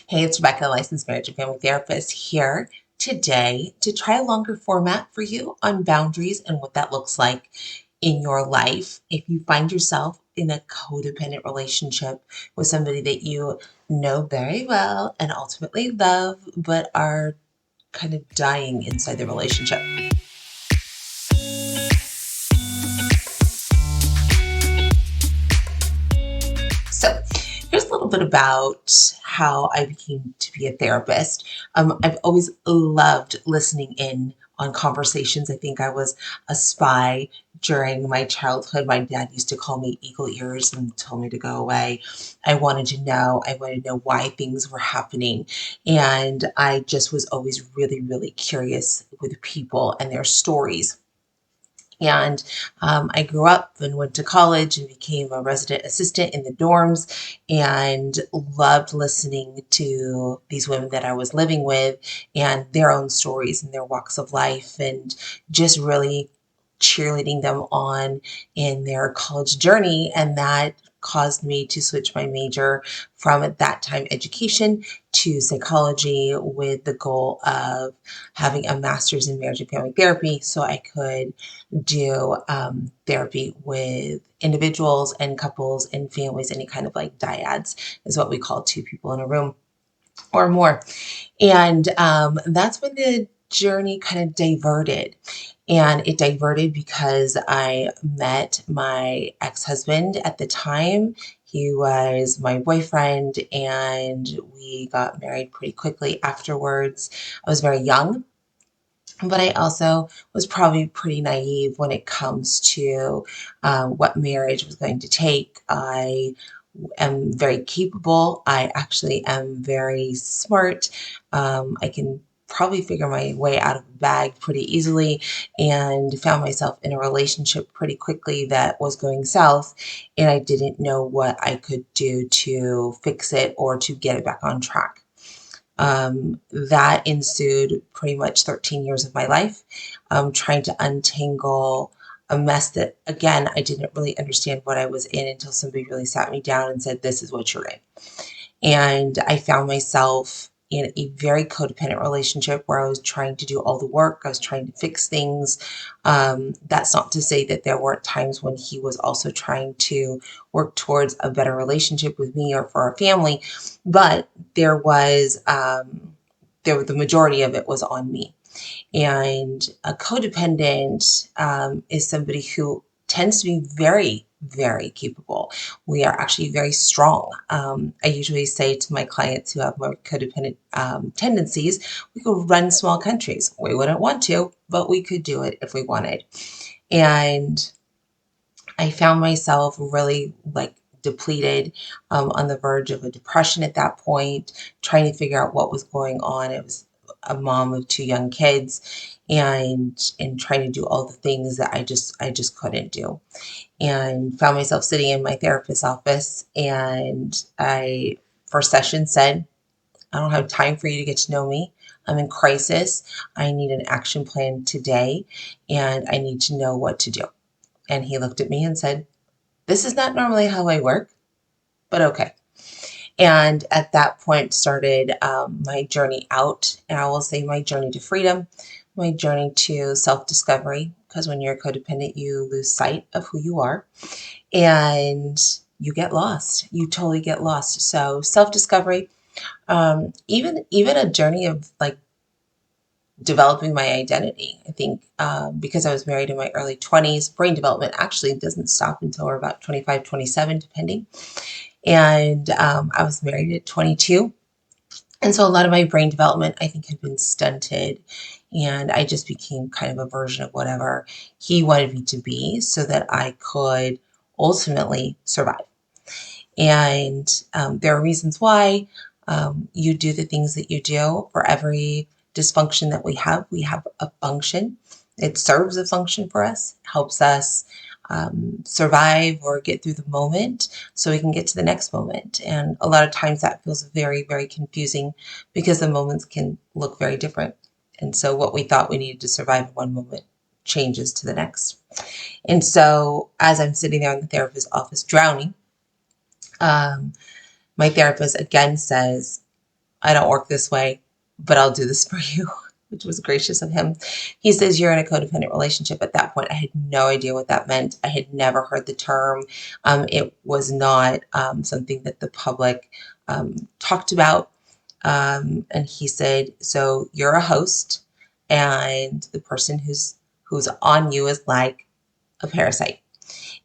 Hey, it's Rebecca, licensed marriage and family therapist, here today to try a longer format for you on boundaries and what that looks like in your life. If you find yourself in a codependent relationship with somebody that you know very well and ultimately love, but are kind of dying inside the relationship. So, here's a little bit about how I became to be a therapist. I've always loved listening in on conversations. I think I was a spy during my childhood. My dad used to call me eagle ears and told me to go away. I wanted to know. I wanted to know why things were happening. And I just was always really, really curious with people and their stories. And I grew up and went to college and became a resident assistant in the dorms and loved listening to these women that I was living with and their own stories and their walks of life and just really cheerleading them on in their college journey. And that caused me to switch my major from at that time education to psychology with the goal of having a master's in marriage and family therapy so I could do therapy with individuals and couples and families, any kind of like dyads is what we call two people in a room or more. And that's when the journey kind of diverted. And it diverted because I met my ex-husband at the time. He was my boyfriend, and we got married pretty quickly afterwards. I was very young, but I also was probably pretty naive when it comes to what marriage was going to take. I am very capable. I actually am very smart. I can probably figure my way out of a bag pretty easily and found myself in a relationship pretty quickly that was going south. And I didn't know what I could do to fix it or to get it back on track. That ensued pretty much 13 years of my life, trying to untangle a mess that, again, I didn't really understand what I was in until somebody really sat me down and said, "This is what you're in." And I found myself in a very codependent relationship where I was trying to do all the work. I was trying to fix things. That's not to say that there weren't times when he was also trying to work towards a better relationship with me or for our family, but the majority of it was on me. And a codependent is somebody who tends to be very, very capable. We are actually very strong. I usually say to my clients who have more codependent tendencies, we could run small countries. We wouldn't want to, but we could do it if we wanted. And I found myself really like depleted, on the verge of a depression at that point, trying to figure out what was going on. It was a mom of two young kids and trying to do all the things that I just couldn't do. And found myself sitting in my therapist's office and I first session said, "I don't have time for you to get to know me. I'm in crisis. I need an action plan today and I need to know what to do." And he looked at me and said, "This is not normally how I work, but okay." And at that point started my journey out, and I will say my journey to freedom, my journey to self-discovery, because when you're codependent, you lose sight of who you are and you get lost. You totally get lost. So self-discovery, even a journey of like developing my identity. I think because I was married in my early 20s, brain development actually doesn't stop until we're about 25, 27, depending. And I was married at 22. And so a lot of my brain development, I think, had been stunted. And I just became kind of a version of whatever he wanted me to be so that I could ultimately survive. And there are reasons why you do the things that you do. For every dysfunction that we have a function. It serves a function for us, helps us survive or get through the moment so we can get to the next moment. And a lot of times that feels very, very confusing because the moments can look very different. And so what we thought we needed to survive in one moment changes to the next. And so as I'm sitting there in the therapist's office drowning, um, my therapist again says, I don't work this way, but I'll do this for you, which was gracious of him. He says, you're in a codependent relationship. At that point, I had no idea what that meant. I had never heard the term. It was not something that the public talked about. And he said, so you're a host, and the person who's on you is like a parasite.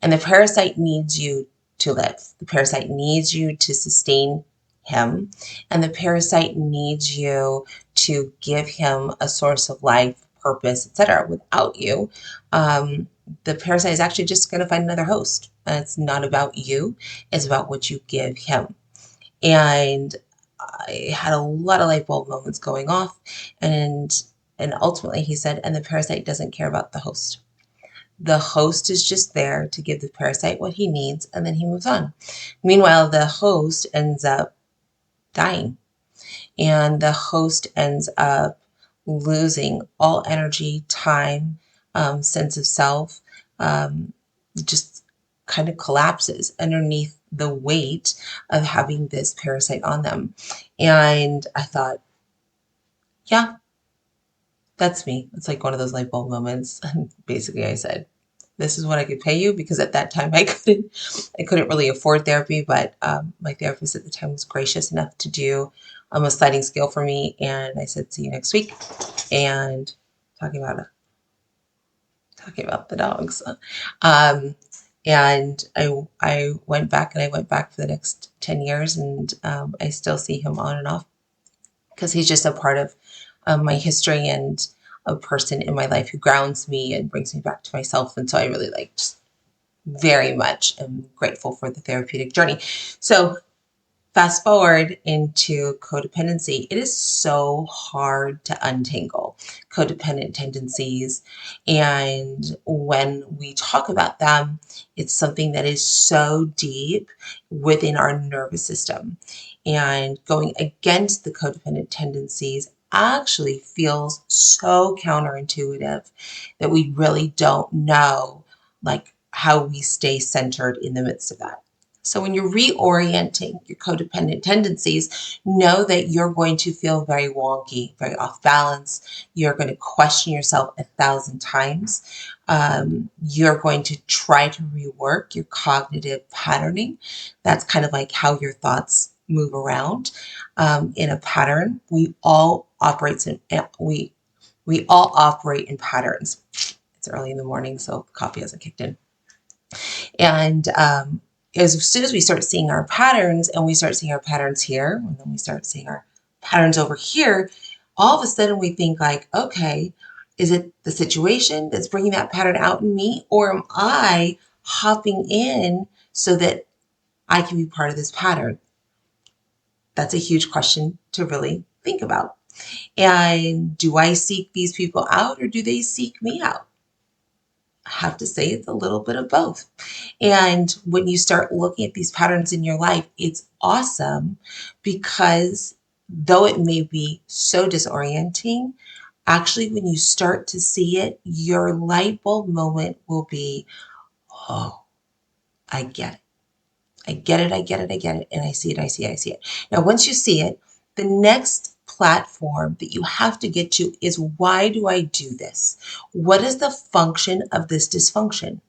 And the parasite needs you to live. The parasite needs you to sustain him. And the parasite needs you to give him a source of life, purpose, etc. Without you, the parasite is actually just going to find another host. And it's not about you. It's about what you give him. And I had a lot of light bulb moments going off. And ultimately he said, and the parasite doesn't care about the host. The host is just there to give the parasite what he needs, and then he moves on. Meanwhile, the host ends up dying, and the host ends up losing all energy, time, sense of self, just kind of collapses underneath the weight of having this parasite on them. And I thought, yeah, that's me. It's like one of those light bulb moments. And basically, I said, this is what I could pay you, because at that time I couldn't really afford therapy, but my therapist at the time was gracious enough to do a sliding scale for me. And I said, see you next week. And talking about the dogs. And I went back, and I went back for the next 10 years, and I still see him on and off, because he's just a part of my history and a person in my life who grounds me and brings me back to myself. And so I really just very much am grateful for the therapeutic journey. So fast forward into codependency. It is so hard to untangle codependent tendencies. And when we talk about them, it's something that is so deep within our nervous system. And going against the codependent tendencies actually feels so counterintuitive that we really don't know how we stay centered in the midst of that. So when you're reorienting your codependent tendencies, know that you're going to feel very wonky, very off balance. You're going to question yourself 1,000 times. You're going to try to rework your cognitive patterning. That's kind of like how your thoughts move around in a pattern. We all operate in patterns. It's early in the morning, so coffee hasn't kicked in. And as soon as we start seeing our patterns, and we start seeing our patterns here, and then we start seeing our patterns over here, all of a sudden we think okay, is it the situation that's bringing that pattern out in me, or am I hopping in so that I can be part of this pattern? That's a huge question to really think about. And do I seek these people out, or do they seek me out? I have to say it's a little bit of both. And when you start looking at these patterns in your life, it's awesome, because though it may be so disorienting, actually when you start to see it, your light bulb moment will be, oh, I get it. I get it, I get it, I get it, and I see it, I see it, I see it. Now, once you see it, the next platform that you have to get to is, why do I do this? What is the function of this dysfunction?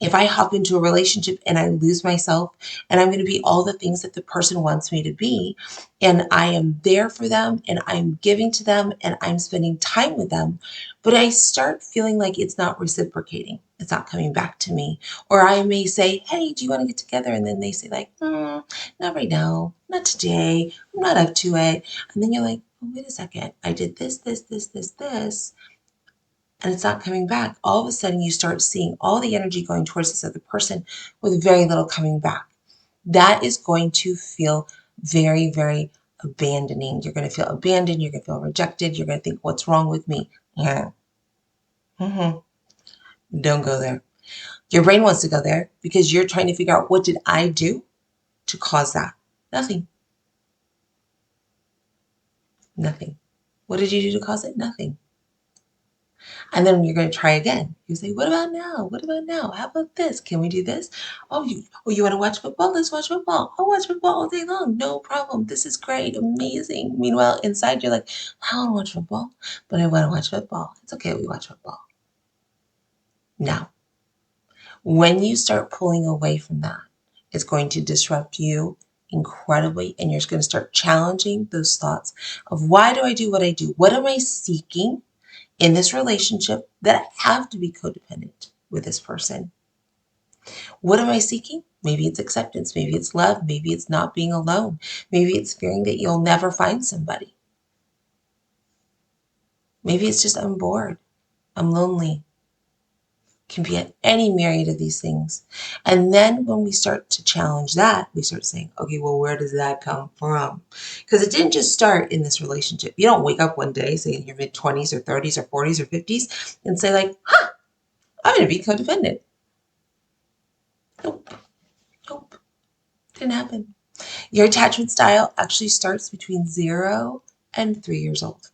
If I hop into a relationship and I lose myself, and I'm going to be all the things that the person wants me to be, and I am there for them, and I'm giving to them, and I'm spending time with them, but I start feeling like it's not reciprocating. It's not coming back to me. Or I may say, hey, do you want to get together? And then they say not right now, not today, I'm not up to it. And then you're like, oh, wait a second, I did this, and it's not coming back. All of a sudden you start seeing all the energy going towards this other person with very little coming back. That is going to feel very, very abandoning. You're going to feel abandoned. You're going to feel rejected. You're going to think, what's wrong with me? Yeah. Don't go there. Your brain wants to go there because you're trying to figure out, what did I do to cause that? Nothing. Nothing. What did you do to cause it? Nothing. And then you're going to try again. You say, what about now? What about now? How about this? Can we do this? You want to watch football? Let's watch football. I'll watch football all day long. No problem. This is great. Amazing. Meanwhile, inside you're like, I don't want to watch football, but I want to watch football. It's okay. We watch football. Now, when you start pulling away from that, it's going to disrupt you incredibly, and you're going to start challenging those thoughts of why do I do what I do? What am I seeking in this relationship that I have to be codependent with this person? What am I seeking? Maybe it's acceptance, maybe it's love, maybe it's not being alone, maybe it's fearing that you'll never find somebody. Maybe it's just I'm bored, I'm lonely. Can be at any myriad of these things. And then when we start to challenge that, we start saying, okay, well, where does that come from? Because it didn't just start in this relationship. You don't wake up one day, say in your mid-20s or 30s or 40s or 50s, and say like, I'm going to be codependent. Nope, nope, didn't happen. Your attachment style actually starts between 0 and 3 years old.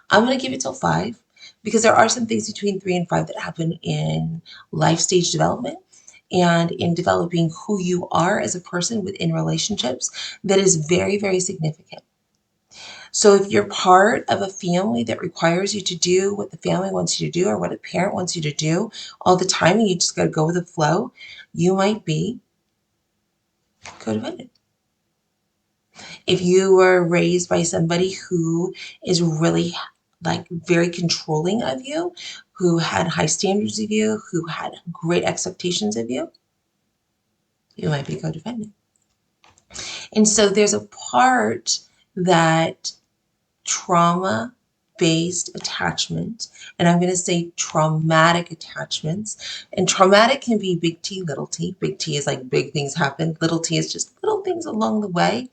I'm going to give it till 5 because there are some things between 3 and 5 that happen in life stage development and in developing who you are as a person within relationships that is very, very significant. So if you're part of a family that requires you to do what the family wants you to do or what a parent wants you to do all the time and you just got to go with the flow, you might be codependent. If you were raised by somebody who is really like very controlling of you, who had high standards of you, who had great expectations of you, you might be codependent. And so there's a part that trauma based attachment, and I'm going to say traumatic attachments. And traumatic can be big T, little t. Big T is like big things happen. Little t is just little things along the way.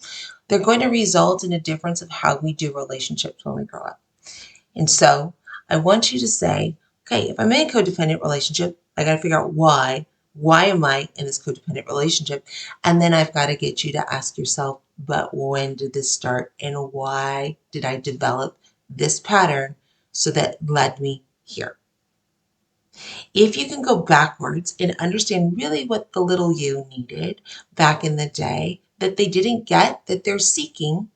They're going to result in a difference of how we do relationships when we grow up. And so I want you to say, okay, if I'm in a codependent relationship, I got to figure out why. Why am I in this codependent relationship? And then I've got to get you to ask yourself, but when did this start and why did I develop this pattern so that led me here? If you can go backwards and understand really what the little you needed back in the day that they didn't get, that they're seeking,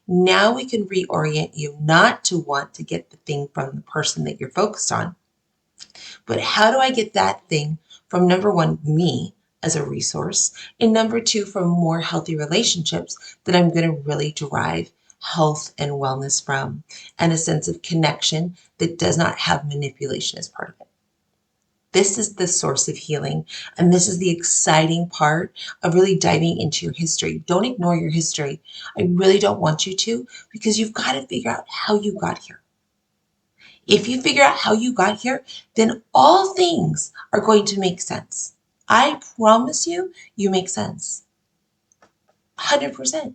now we can reorient you not to want to get the thing from the person that you're focused on, but how do I get that thing from number one, me as a resource, and number two, from more healthy relationships that I'm going to really derive health and wellness from, and a sense of connection that does not have manipulation as part of it. This is the source of healing. And this is the exciting part of really diving into your history. Don't ignore your history. I really don't want you to, because you've got to figure out how you got here. If you figure out how you got here, then all things are going to make sense. I promise you, you make sense. 100%.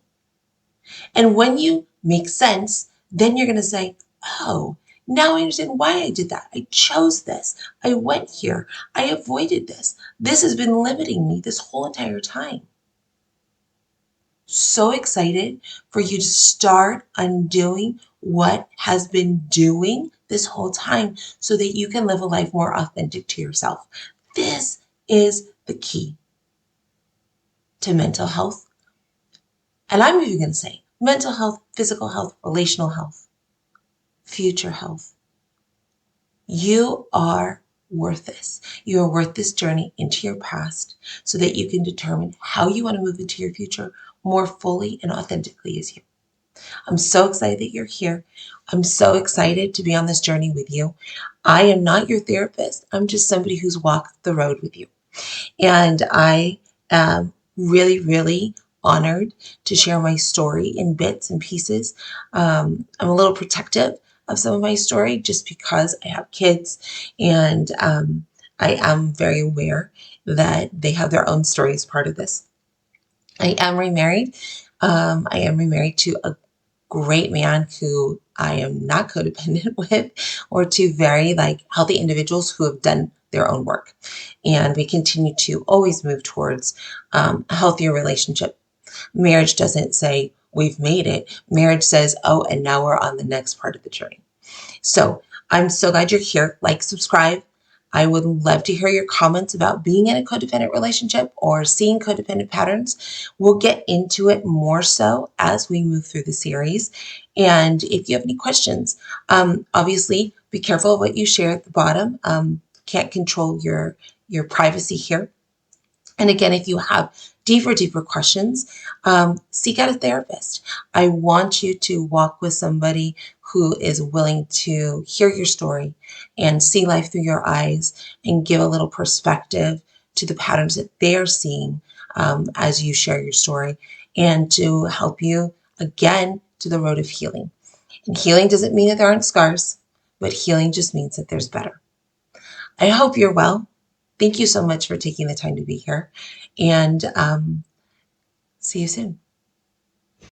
And when you make sense, then you're going to say, oh, now I understand why I did that. I chose this. I went here. I avoided this. This has been limiting me this whole entire time. So excited for you to start undoing what has been doing this whole time so that you can live a life more authentic to yourself. This is the key to mental health. And I'm even going to say mental health, physical health, relational health, future health. You are worth this. You are worth this journey into your past so that you can determine how you want to move into your future more fully and authentically as you. I'm so excited that you're here. I'm so excited to be on this journey with you. I am not your therapist. I'm just somebody who's walked the road with you. And I am really, really honored to share my story in bits and pieces. I'm a little protective of some of my story just because I have kids and I am very aware that they have their own story as part of this. I am remarried. I am remarried to a great man who I am not codependent with, or two very healthy individuals who have done their own work. And we continue to always move towards a healthier relationship. Marriage doesn't say we've made it. Marriage says, oh, and now we're on the next part of the journey. So I'm so glad you're here. Like, subscribe. I would love to hear your comments about being in a codependent relationship or seeing codependent patterns. We'll get into it more so as we move through the series. And if you have any questions, obviously be careful of what you share at the bottom. Can't control your privacy here. And again, if you have deeper questions, seek out a therapist. I want you to walk with somebody who is willing to hear your story and see life through your eyes and give a little perspective to the patterns that they're seeing as you share your story, and to help you again to the road of healing. And healing doesn't mean that there aren't scars, but healing just means that there's better. I hope you're well. Thank you so much for taking the time to be here, and see you soon.